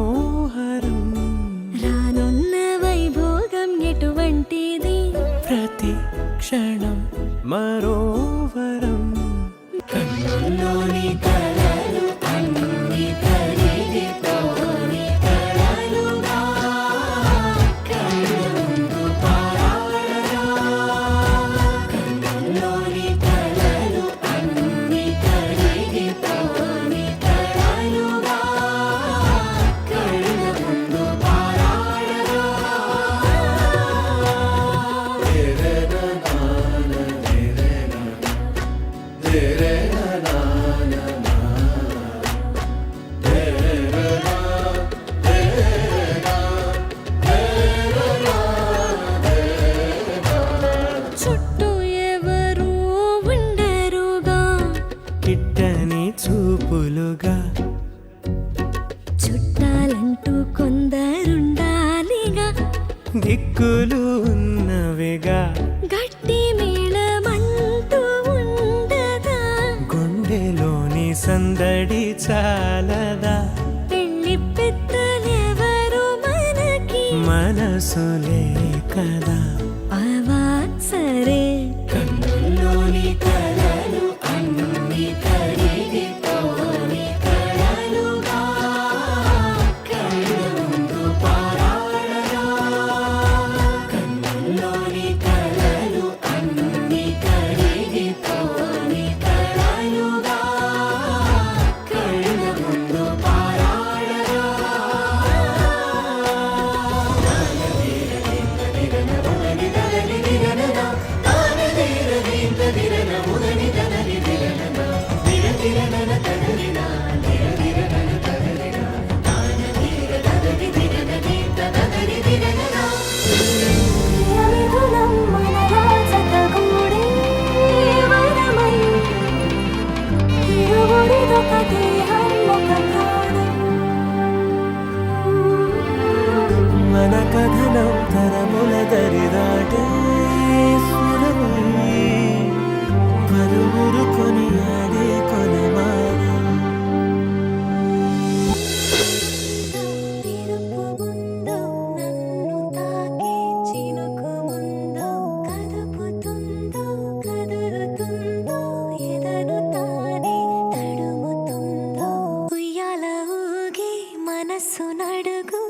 మనోహరం రానున్న వైభోగం ఎటువంటిది ప్రతి క్షణం మరోవరం కన్నుల్లోని కలలు అన్ని కరిగిపోని కలలుగా కళ్ళ ముందు పారాడగా కన్నుల్లోని కలలు అన్ని కరిగిపోని కలలుగా కళ్ళ ముందు పారాడగా చుట్టూ ఎవరు ఉండరుగా కిట్టని చూపులుగా చుట్టాలంటూ కొందరుండాలిగా దిక్కులు ఉన్నవిగా గట్టి మేళమంటూ ఉండదా గుండెలోని సందడి చాలదా పెళ్లి పెద్దలెవరు మనకి మనసులే కదా అవా సరే కన్నుల్లోని కలలు అన్ని కరిగిపోని కలలుగా కళ్ళ ముందు పారాడగా కన్నుల్లోని కలలు అన్ని కరిగిపోని కలలుగా కళ్ళ ముందు పారాడగా మన కథనం తరముల దరిదాటే స్వరమై పరువురు కొని ఆడే కొనమాడే తిరుపు ముందు నన్ను తాకే చినుకు ముందు కదుపుతుందో కదురుతుందో ఎదను తానే తడుముతుందో ఉయ్యాల ఊగి మనస్సు నడుగు